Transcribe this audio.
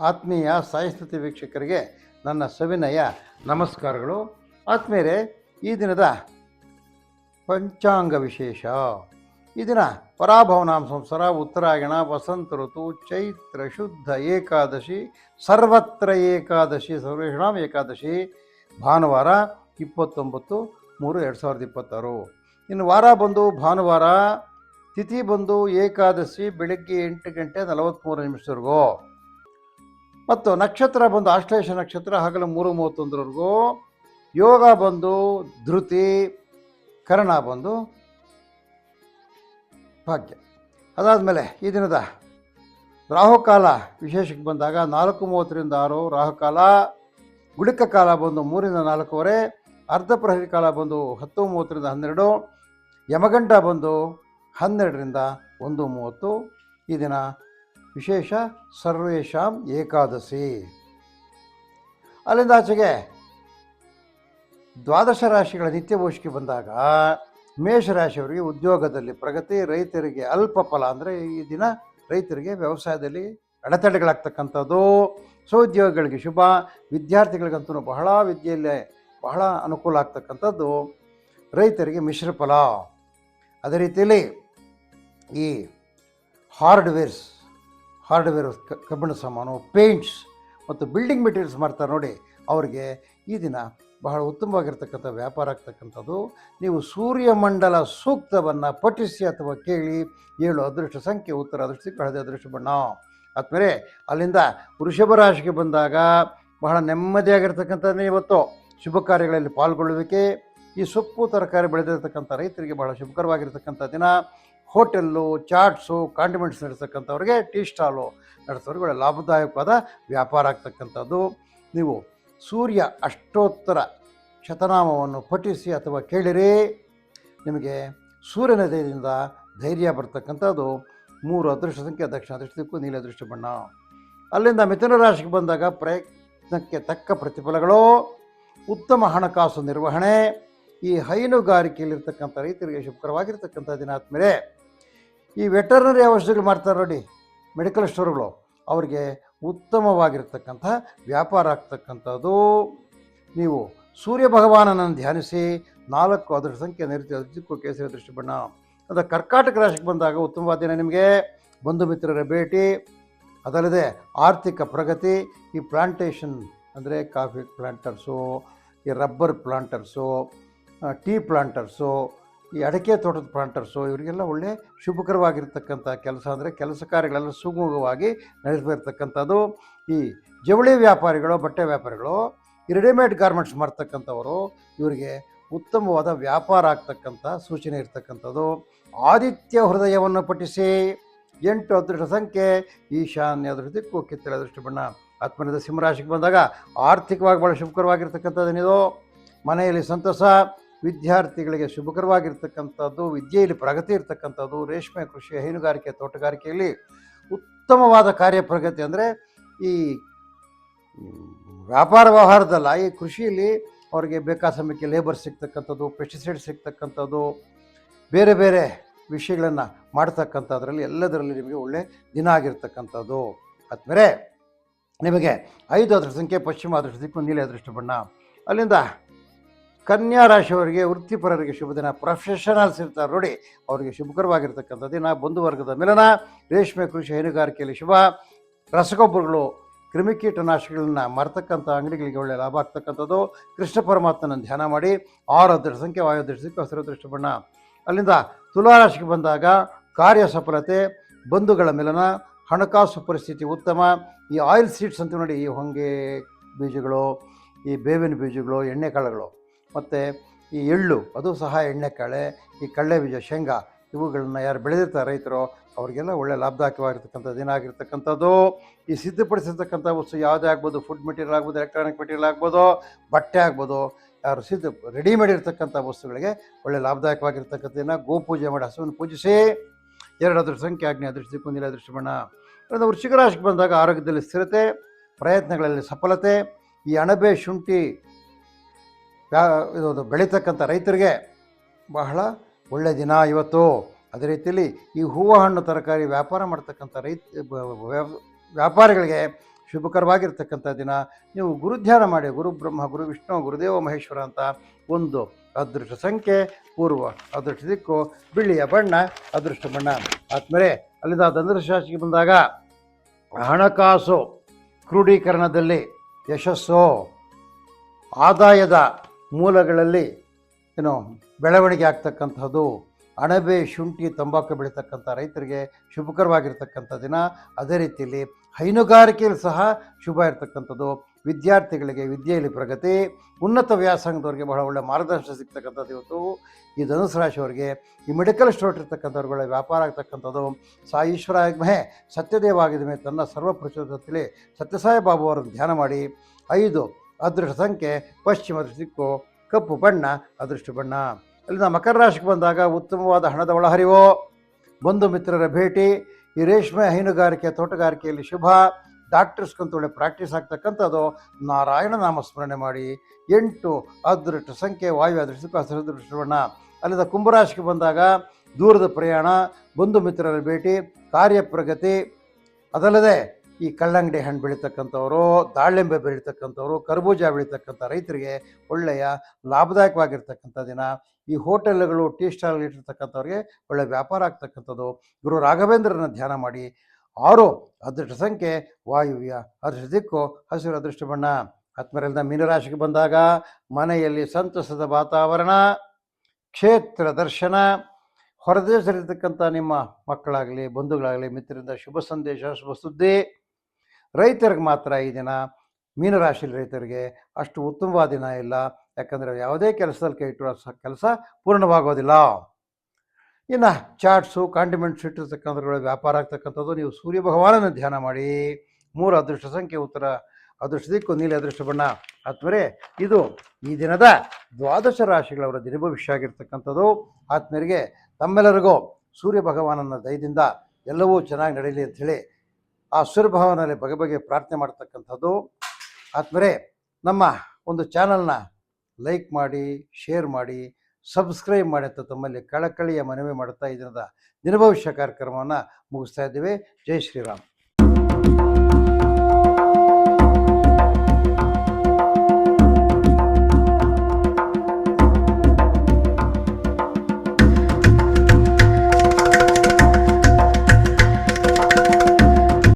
ಆತ್ಮೀಯ ಸಾಹಿತ್ಯ ವೀಕ್ಷಕರಿಗೆ ನನ್ನ ಸವಿನಯ ನಮಸ್ಕಾರಗಳು. ಆತ್ಮೀಯರೇ, ಈ ದಿನದ ಪಂಚಾಂಗ ವಿಶೇಷ. ಈ ದಿನ ಪರಾಭವನಾಮ ಸಂವತ್ಸರ, ಉತ್ತರಾಯಣ, ವಸಂತ ಋತು, ಚೈತ್ರ ಶುದ್ಧ ಏಕಾದಶಿ, ಸರ್ವತ್ರ ಏಕಾದಶಿ, ಸರ್ವೇಷಾಂ ಏಕಾದಶಿ, ಭಾನುವಾರ 29/3/2026. ಇನ್ನು ವಾರ ಬಂದು ಭಾನುವಾರ, ತಿಥಿ ಬಂದು ಏಕಾದಶಿ ಬೆಳಗ್ಗೆ 8:43 ಮತ್ತು ನಕ್ಷತ್ರ ಬಂದು ಆಶ್ಲೇಷ ನಕ್ಷತ್ರ ಹಗಲು 3:31 ಯೋಗ ಬಂದು ಧೃತಿ, ಕರ್ಣ ಬಂದು ಭಾಗ್ಯ. ಅದಾದಮೇಲೆ ಈ ದಿನದ ರಾಹುಕಾಲ ವಿಶೇಷಕ್ಕೆ ಬಂದಾಗ 4:30 6 ರಾಹುಕಾಲ, ಗುಳಿಕ ಕಾಲ ಬಂದು 3 4:15, ಅರ್ಧ ಪ್ರಹರಿ ಕಾಲ ಬಂದು 10:30 12, ಯಮಗಂಟ ಬಂದು 12 1:30. ಈ ದಿನ ವಿಶೇಷ ಸರ್ವೇಷಾಂ ಏಕಾದಶಿ. ಅಲ್ಲಿಂದ ಆಚೆಗೆ ದ್ವಾದಶ ರಾಶಿಗಳ ನಿತ್ಯಭೂಷಿಕೆ ಬಂದಾಗ ಮೇಷರಾಶಿಯವರಿಗೆ ಉದ್ಯೋಗದಲ್ಲಿ ಪ್ರಗತಿ, ರೈತರಿಗೆ ಅಲ್ಪ ಫಲ. ಅಂದರೆ ಈ ದಿನ ರೈತರಿಗೆ ವ್ಯವಸಾಯದಲ್ಲಿ ಅಡೆತಡೆಗಳಾಗ್ತಕ್ಕಂಥದ್ದು, ಸ್ವೋದ್ಯೋಗಿಗಳಿಗೆ ಶುಭ, ವಿದ್ಯಾರ್ಥಿಗಳಿಗಂತೂ ಬಹಳ ವಿದ್ಯೆಯಲ್ಲಿ ಬಹಳ ಅನುಕೂಲ ಆಗ್ತಕ್ಕಂಥದ್ದು, ರೈತರಿಗೆ ಮಿಶ್ರ ಫಲ. ಅದೇ ರೀತಿಯಲ್ಲಿ ಈ ಹಾರ್ಡ್ವೇರ್ ಕಬ್ಬಿಣ ಸಾಮಾನು, ಪೇಂಟ್ಸ್ ಮತ್ತು ಬಿಲ್ಡಿಂಗ್ ಮೆಟೀರಿಯಲ್ಸ್ ಮಾಡ್ತಾರೆ ನೋಡಿ, ಅವರಿಗೆ ಈ ದಿನ ಬಹಳ ಉತ್ತಮವಾಗಿರ್ತಕ್ಕಂಥ ವ್ಯಾಪಾರ ಆಗ್ತಕ್ಕಂಥದ್ದು. ನೀವು ಸೂರ್ಯಮಂಡಲ ಸೂಕ್ತವನ್ನು ಪಠಿಸಿ ಅಥವಾ ಕೇಳಿ. 7 ಅದೃಷ್ಟ ಸಂಖ್ಯೆ, ಉತ್ತರ ಅದೃಷ್ಟ, ಹಳದಿ ಅದೃಷ್ಟ ಬಣ್ಣ. ಆದ್ಮೇಲೆ ಅಲ್ಲಿಂದ ವೃಷಭ ರಾಶಿಗೆ ಬಂದಾಗ ಬಹಳ ನೆಮ್ಮದಿಯಾಗಿರ್ತಕ್ಕಂಥದ್ದೇ ಇವತ್ತು. ಶುಭ ಕಾರ್ಯಗಳಲ್ಲಿ ಪಾಲ್ಗೊಳ್ಳುವಿಕೆ. ಈ ಸೊಪ್ಪು ತರಕಾರಿ ಬೆಳೆದಿರ್ತಕ್ಕಂಥ ರೈತರಿಗೆ ಬಹಳ ಶುಭಕರವಾಗಿರ್ತಕ್ಕಂಥ ದಿನ. ಹೋಟೆಲ್ಲು, ಚಾಟ್ಸು, ಕಾಂಡಿಮೆಂಟ್ಸ್ ನಡೆಸ್ತಕ್ಕಂಥವ್ರಿಗೆ, ಟೀ ಸ್ಟಾಲು ನಡೆಸೋರಿಗೆ ಒಳ್ಳೆ ಲಾಭದಾಯಕವಾದ ವ್ಯಾಪಾರ ಆಗ್ತಕ್ಕಂಥದ್ದು. ನೀವು ಸೂರ್ಯ ಅಷ್ಟೋತ್ತರ ಶತನಾಮವನ್ನು ಪಠಿಸಿ ಅಥವಾ ಕೇಳಿರಿ. ನಿಮಗೆ ಸೂರ್ಯನ ದಯದಿಂದ ಧೈರ್ಯ ಬರ್ತಕ್ಕಂಥದ್ದು. 3 ಅದೃಷ್ಟ ಸಂಖ್ಯೆ, ದಕ್ಷಿಣ ಅದೃಷ್ಟ ದಿಕ್ಕು, ನೀಲಿ ಅದೃಷ್ಟ ಬಣ್ಣ. ಅಲ್ಲಿಂದ ಮಿಥುನ ರಾಶಿಗೆ ಬಂದಾಗ ಪ್ರಯತ್ನಕ್ಕೆ ತಕ್ಕ ಪ್ರತಿಫಲಗಳು, ಉತ್ತಮ ಹಣಕಾಸು ನಿರ್ವಹಣೆ. ಈ ಹೈನುಗಾರಿಕೆಯಲ್ಲಿರ್ತಕ್ಕಂಥ ರೈತರಿಗೆ ಶುಭಕರವಾಗಿರ್ತಕ್ಕಂಥ ದಿನ. ಆದಮೇಲೆ ಈ ವೆಟರ್ನರಿ ಔಷಧಿಗಳು ಮಾಡ್ತಾರೆ ನೋಡಿ, ಮೆಡಿಕಲ್ ಸ್ಟೋರ್ಗಳು, ಅವರಿಗೆ ಉತ್ತಮವಾಗಿರ್ತಕ್ಕಂಥ ವ್ಯಾಪಾರ ಆಗ್ತಕ್ಕಂಥದ್ದು. ನೀವು ಸೂರ್ಯ ಭಗವಾನನನ್ನು ಧ್ಯಾನಿಸಿ. 4 ಅದೃಷ್ಟ ಸಂಖ್ಯೆ, ನೈಋತ್ಯ ದಿಕ್ಕು, ಕೇಸರಿ ಅದೃಷ್ಟ ಬಣ್ಣ. ಅದು ಕರ್ಕಾಟಕ ರಾಶಿಗೆ ಬಂದಾಗ ಉತ್ತಮವಾದ ದಿನ. ನಿಮಗೆ ಬಂಧು ಮಿತ್ರರ ಭೇಟಿ, ಅದಲ್ಲದೆ ಆರ್ಥಿಕ ಪ್ರಗತಿ. ಈ ಪ್ಲಾಂಟೇಷನ್ ಅಂದರೆ ಕಾಫಿ ಪ್ಲಾಂಟರ್ಸು, ಈ ರಬ್ಬರ್ ಪ್ಲಾಂಟರ್ಸು, ಟೀ ಪ್ಲಾಂಟರ್ಸು, ಈ ಅಡಿಕೆ ತೋಟದ ಪ್ಲಾಂಟರ್ಸು, ಇವರಿಗೆಲ್ಲ ಒಳ್ಳೆ ಶುಭಕರವಾಗಿರ್ತಕ್ಕಂಥ ಕೆಲಸ. ಅಂದರೆ ಕೆಲಸ ಕಾರ್ಯಗಳೆಲ್ಲ ಸುಗಮವಾಗಿ ನಡೆಸ್ತಿರ್ತಕ್ಕಂಥದ್ದು. ಈ ಜವಳಿ ವ್ಯಾಪಾರಿಗಳು, ಬಟ್ಟೆ ವ್ಯಾಪಾರಿಗಳು, ಈ ರೆಡಿಮೇಡ್ ಗಾರ್ಮೆಂಟ್ಸ್ ಮಾಡ್ತಕ್ಕಂಥವರು, ಇವರಿಗೆ ಉತ್ತಮವಾದ ವ್ಯಾಪಾರ ಆಗ್ತಕ್ಕಂಥ ಸೂಚನೆ ಇರ್ತಕ್ಕಂಥದ್ದು. ಆದಿತ್ಯ ಹೃದಯವನ್ನು ಪಠಿಸಿ. 8 ಅದೃಷ್ಟ ಸಂಖ್ಯೆ, ಈಶಾನ್ಯ ಅದೃಷ್ಟ ದಿಕ್ಕು, ಕಿತ್ತಳೆ ಅದೃಷ್ಟ ಬಣ್ಣ. ಆತ್ಮನಿಂದ ಸಿಂಹರಾಶಿಗೆ ಬಂದಾಗ ಆರ್ಥಿಕವಾಗಿ ಭಾಳ ಶುಭಕರವಾಗಿರ್ತಕ್ಕಂಥದ್ದೇನಿದು. ಮನೆಯಲ್ಲಿ ಸಂತಸ, ವಿದ್ಯಾರ್ಥಿಗಳಿಗೆ ಶುಭಕರವಾಗಿರ್ತಕ್ಕಂಥದ್ದು, ವಿದ್ಯೆಯಲ್ಲಿ ಪ್ರಗತಿ ಇರ್ತಕ್ಕಂಥದ್ದು. ರೇಷ್ಮೆ ಕೃಷಿ, ಹೈನುಗಾರಿಕೆ, ತೋಟಗಾರಿಕೆಯಲ್ಲಿ ಉತ್ತಮವಾದ ಕಾರ್ಯ ಪ್ರಗತಿ. ಅಂದರೆ ಈ ವ್ಯಾಪಾರ ವ್ಯವಹಾರದಲ್ಲ, ಈ ಕೃಷಿಯಲ್ಲಿ ಅವರಿಗೆ ಬೇಕಾದ ಸಮಯಕ್ಕೆ ಲೇಬರ್ ಸಿಗ್ತಕ್ಕಂಥದ್ದು, ಪೆಸ್ಟಿಸೈಡ್ ಸಿಗ್ತಕ್ಕಂಥದ್ದು, ಬೇರೆ ಬೇರೆ ವಿಷಯಗಳನ್ನು ಮಾಡ್ತಕ್ಕಂಥದ್ರಲ್ಲಿ ಎಲ್ಲದರಲ್ಲಿ ನಿಮಗೆ ಒಳ್ಳೆ ದಿನ ಆಗಿರ್ತಕ್ಕಂಥದ್ದು. ಆದಮೇಲೆ ನಿಮಗೆ 5 ಅದೃಷ್ಟ ಸಂಖ್ಯೆ, ಪಶ್ಚಿಮ ಅದೃಷ್ಟ ದಿಕ್ಕು, ನೀಲಿ ಅದೃಷ್ಟ ಬಣ್ಣ. ಅಲ್ಲಿಂದ ಕನ್ಯಾ ರಾಶಿಯವರಿಗೆ, ವೃತ್ತಿಪರರಿಗೆ ಶುಭ ದಿನ. ಪ್ರೊಫೆಷನಲ್ಸ್ ಇರ್ತಾರೆ ನೋಡಿ, ಅವರಿಗೆ ಶುಭಕರವಾಗಿರ್ತಕ್ಕಂಥ ದಿನ. ಬಂಧುವರ್ಗದ ಮಿಲನ. ರೇಷ್ಮೆ ಕೃಷಿ, ಹೈನುಗಾರಿಕೆಯಲ್ಲಿ ಶುಭ. ರಸಗೊಬ್ಬರಗಳು, ಕ್ರಿಮಿಕೀಟನಾಶಕಗಳನ್ನ ಮಾರ್ತಕ್ಕಂಥ ಅಂಗಡಿಗಳಿಗೆ ಒಳ್ಳೆಯ ಲಾಭ ಆಗ್ತಕ್ಕಂಥದ್ದು. ಕೃಷ್ಣ ಪರಮಾತ್ಮನನ್ನು ಧ್ಯಾನ ಮಾಡಿ. 6 ಅದೃಷ್ಟ ಸಂಖ್ಯೆ, ವಾಯು ಅದೃಷ್ಟ ದಿಕ್ಕು, ಹಸಿರು ಅದೃಷ್ಟ ಬಣ್ಣ. ಅಲ್ಲಿಂದ ತುಲಾರಾಶಿಗೆ ಬಂದಾಗ ಕಾರ್ಯ ಸಫಲತೆ, ಬಂಧುಗಳ ಮಿಲನ, ಹಣಕಾಸು ಪರಿಸ್ಥಿತಿ ಉತ್ತಮ. ಈ ಆಯಿಲ್ ಸೀಡ್ಸ್ ಅಂತ ನೋಡಿ, ಈ ಹೊಂಗೆ ಬೀಜಗಳು, ಈ ಬೇವಿನ ಬೀಜಗಳು, ಎಣ್ಣೆಕಾಳುಗಳು, ಮತ್ತು ಈ ಎಳ್ಳು, ಅದು ಸಹ ಎಣ್ಣೆಕಾಳೆ, ಈ ಕಡಲೆ ಬೀಜ, ಶೇಂಗಾ, ಇವುಗಳನ್ನ ಯಾರು ಬೆಳೆದಿರ್ತಾರೆ ರೈತರು, ಅವರಿಗೆಲ್ಲ ಒಳ್ಳೆಯ ಲಾಭದಾಯಕವಾಗಿರ್ತಕ್ಕಂಥ ದಿನ ಆಗಿರ್ತಕ್ಕಂಥದ್ದು. ಈ ಸಿದ್ಧಪಡಿಸಿರ್ತಕ್ಕಂಥ ವಸ್ತು ಯಾವುದೇ ಆಗ್ಬೋದು, ಫುಡ್ ಮೆಟೀರಿಯಲ್ ಆಗ್ಬೋದು, ಎಲೆಕ್ಟ್ರಾನಿಕ್ ಮೆಟೀರಿಯಲ್ ಆಗ್ಬೋದು, ಬಟ್ಟೆ ಆಗ್ಬೋದು, ಯಾರು ರೆಡಿಮೇಡ್ ಇರ್ತಕ್ಕಂಥ ವಸ್ತುಗಳಿಗೆ ಒಳ್ಳೆಯ ಲಾಭದಾಯಕವಾಗಿರ್ತಕ್ಕಂಥ ದಿನ. ಗೋಪೂಜೆ ಮಾಡಿ ಹಸುವನ್ನು ಪೂಜಿಸಿ. 2 ಅದೃಷ್ಟ ಸಂಖ್ಯೆ, ಆಗ್ನೇಯ ಅದೃಷ್ಟ ದಿಕ್ಕು, ನೀಲಿ ಅದೃಷ್ಟ ಬಣ್ಣ. ಅದು ವೃಶ್ಚಿಕ ರಾಶಿಗೆ ಬಂದಾಗ ಆರೋಗ್ಯದಲ್ಲಿ ಸ್ಥಿರತೆ, ಪ್ರಯತ್ನಗಳಲ್ಲಿ ಸಫಲತೆ. ಈ ಅಣಬೆ, ಶುಂಠಿ ಇದು ಬೆಳೀತಕ್ಕಂಥ ರೈತರಿಗೆ ಬಹಳ ಒಳ್ಳೆಯ ದಿನ ಇವತ್ತು. ಅದೇ ರೀತಿಯಲ್ಲಿ ಈ ಹೂವು ಹಣ್ಣು ತರಕಾರಿ ವ್ಯಾಪಾರ ಮಾಡ್ತಕ್ಕಂಥ ವ್ಯಾಪಾರಿಗಳಿಗೆ ಶುಭಕರವಾಗಿರ್ತಕ್ಕಂಥ ದಿನ. ನೀವು ಗುರುಧ್ಯಾನ ಮಾಡಿ, ಗುರು ಬ್ರಹ್ಮ ಗುರು ವಿಷ್ಣು ಗುರುದೇವ ಮಹೇಶ್ವರ ಅಂತ. ಒಂದು ಅದೃಷ್ಟ ಸಂಖ್ಯೆ ಪೂರ್ವ, ಅದೃಷ್ಟ ದಿಕ್ಕು ಬಿಳಿಯ ಬಣ್ಣ, ಅದೃಷ್ಟ ಬಣ್ಣ. ಆದ್ಮೇಲೆ ಅಲ್ಲಿಂದ ಧನುರಾಶಿಗೆ ಬಂದಾಗ ಹಣಕಾಸು ಕ್ರೋಢೀಕರಣದಲ್ಲಿ ಯಶಸ್ಸು, ಆದಾಯದ ಮೂಲಗಳಲ್ಲಿ ಬೆಳವಣಿಗೆ ಆಗ್ತಕ್ಕಂಥದ್ದು. ಅಣಬೆ, ಶುಂಠಿ, ತಂಬಾಕು ಬೆಳೀತಕ್ಕಂಥ ರೈತರಿಗೆ ಶುಭಕರವಾಗಿರ್ತಕ್ಕಂಥ ದಿನ. ಅದೇ ರೀತಿಯಲ್ಲಿ ಹೈನುಗಾರಿಕೆಯಲ್ಲಿ ಸಹ ಶುಭ ಇರ್ತಕ್ಕಂಥದ್ದು. ವಿದ್ಯಾರ್ಥಿಗಳಿಗೆ ವಿದ್ಯೆಯಲ್ಲಿ ಪ್ರಗತಿ, ಉನ್ನತ ವ್ಯಾಸಂಗದವರಿಗೆ ಬಹಳ ಒಳ್ಳೆಯ ಮಾರ್ಗದರ್ಶನ ಸಿಗ್ತಕ್ಕಂಥದ್ದು ಇವತ್ತು. ಈ ಧನುಸು ರಾಶಿಯವರಿಗೆ ಈ ಮೆಡಿಕಲ್ ಸ್ಟೋರ್ ಇರ್ತಕ್ಕಂಥವ್ರುಗಳ ವ್ಯಾಪಾರ ಆಗ್ತಕ್ಕಂಥದ್ದು. ಈಶ್ವರ ಮಹೆ ಸತ್ಯದೇವ ಆಗಿದ ತನ್ನ ಸರ್ವಪ್ರಚೋದದಲ್ಲಿ ಸತ್ಯಸಾಯಿ ಬಾಬು ಅವರನ್ನು ಧ್ಯಾನ ಮಾಡಿ. 5 ಅದೃಷ್ಟ ಸಂಖ್ಯೆ ಪಶ್ಚಿಮ ದಿಕ್ಕು ಕಪ್ಪು ಬಣ್ಣ, ಅದೃಷ್ಟ ಬಣ್ಣ. ಅಲ್ಲಿಂದ ಮಕರ ರಾಶಿಗೆ ಬಂದಾಗ ಉತ್ತಮವಾದ ಹಣದ ಒಳಹರಿವು, ಬಂಧು ಮಿತ್ರರ ಭೇಟಿ, ಈ ರೇಷ್ಮೆ, ಹೈನುಗಾರಿಕೆ, ತೋಟಗಾರಿಕೆಯಲ್ಲಿ ಶುಭ. ಡಾಕ್ಟರ್ಸ್ಗಂತ ಒಳ್ಳೆ ಪ್ರಾಕ್ಟೀಸ್ ಆಗ್ತಕ್ಕಂಥದ್ದು. ನಾರಾಯಣ ನಾಮ ಸ್ಮರಣೆ ಮಾಡಿ. 8 ಅದೃಷ್ಟ ಸಂಖ್ಯೆ ವಾಯು, ಅದೃಷ್ಟ ಅದೃಷ್ಟ ಬಣ್ಣ. ಅಲ್ಲಿಂದ ಕುಂಭರಾಶಿಗೆ ಬಂದಾಗ ದೂರದ ಪ್ರಯಾಣ, ಬಂಧು ಮಿತ್ರರ ಭೇಟಿ, ಕಾರ್ಯಪ್ರಗತಿ. ಅದಲ್ಲದೆ ಈ ಕಲ್ಲಂಗಡಿ ಹಣ್ಣು ಬೆಳೀತಕ್ಕಂಥವರು, ದಾಳಿಂಬೆ ಬೆಳೀತಕ್ಕಂಥವ್ರು, ಕರ್ಬೂಜ ಬೆಳೀತಕ್ಕಂಥ ರೈತರಿಗೆ ಒಳ್ಳೆಯ ಲಾಭದಾಯಕವಾಗಿರ್ತಕ್ಕಂಥ ದಿನ. ಈ ಹೋಟೆಲ್ಗಳು, ಟೀ ಸ್ಟಾಲ್ಗಳು ಇಟ್ಟಿರ್ತಕ್ಕಂಥವ್ರಿಗೆ ಒಳ್ಳೆಯ ವ್ಯಾಪಾರ ಆಗ್ತಕ್ಕಂಥದ್ದು. ಗುರು ರಾಘವೇಂದ್ರನ ಧ್ಯಾನ ಮಾಡಿ. 6 ಅದೃಷ್ಟ ಸಂಖ್ಯೆ ವಾಯುವ್ಯ, ಅದೃಷ್ಟ ದಿಕ್ಕು ಹಸಿರು, ಅದೃಷ್ಟ ಬಣ್ಣ. ಆತ್ಮರಿಂದ ಮೀನರಾಶಿಗೆ ಬಂದಾಗ ಮನೆಯಲ್ಲಿ ಸಂತಸದ ವಾತಾವರಣ, ಕ್ಷೇತ್ರ ದರ್ಶನ, ಹೊರದೇಶದಲ್ಲಿರ್ತಕ್ಕಂಥ ನಿಮ್ಮ ಮಕ್ಕಳಾಗಲಿ, ಬಂಧುಗಳಾಗಲಿ, ಮಿತ್ರರಿಂದ ಶುಭ ಸಂದೇಶ, ಶುಭ ಸುದ್ದಿ. ರೈತರಿಗೆ ಮಾತ್ರ ಈ ದಿನ, ಮೀನರಾಶಿಯಲ್ಲಿ ರೈತರಿಗೆ ಅಷ್ಟು ಉತ್ತಮವಾದ ದಿನ ಇಲ್ಲ. ಯಾಕಂದರೆ ಯಾವುದೇ ಕೆಲಸದಲ್ಲಿ ಕೈ ಇಟ್ಟರು ಕೆಲಸ ಪೂರ್ಣವಾಗೋದಿಲ್ಲ. ಇನ್ನು ಚಾಟ್ಸು, ಕಾಂಡಿಮೆಂಟ್ಸ್ ಇಟ್ಟಿರ್ತಕ್ಕಂಥವುಗಳ ವ್ಯಾಪಾರ ಆಗ್ತಕ್ಕಂಥದ್ದು. ನೀವು ಸೂರ್ಯ ಭಗವಾನನ ಧ್ಯಾನ ಮಾಡಿ. 3 ಅದೃಷ್ಟ ಸಂಖ್ಯೆ ಉತ್ತರ, ಅದೃಷ್ಟ ದಿಕ್ಕು ನೀಲಿ, ಅದೃಷ್ಟ ಬಣ್ಣ. ಆತ್ಮರೇ, ಇದು ಈ ದಿನದ 12 ರಾಶಿಗಳವರ ದಿನಭವಿಷ್ಯ ಆಗಿರ್ತಕ್ಕಂಥದ್ದು. ಆತ್ಮರಿಗೆ ತಮ್ಮೆಲ್ಲರಿಗೂ ಸೂರ್ಯ ಭಗವಾನನ ದಯದಿಂದ ಎಲ್ಲವೂ ಚೆನ್ನಾಗಿ ನಡೆಯಲಿ ಅಂಥೇಳಿ ಆ ಸೂರ್ಯ ಭಗವಾನಲ್ಲಿ ಬಗೆ ಪ್ರಾರ್ಥನೆ ಮಾಡ್ತಕ್ಕಂಥದ್ದು. ಆತ್ಮರೇ, ನಮ್ಮ ಒಂದು ಚಾನಲ್ನ ಲೈಕ್ ಮಾಡಿ, ಶೇರ್ ಮಾಡಿ, ಸಬ್ಸ್ಕ್ರೈಬ್ ಮಾಡಿ ಅಂತ ತಮ್ಮಲ್ಲಿ ಕಳಕಳಿಯ ಮನವಿ ಮಾಡುತ್ತಾ ಈ ದಿನದ ದಿನಭವಿಷ್ಯ ಕಾರ್ಯಕ್ರಮವನ್ನು ಮುಗಿಸ್ತಾ ಇದ್ದೇವೆ. ಜೈ ಶ್ರೀರಾಮ್.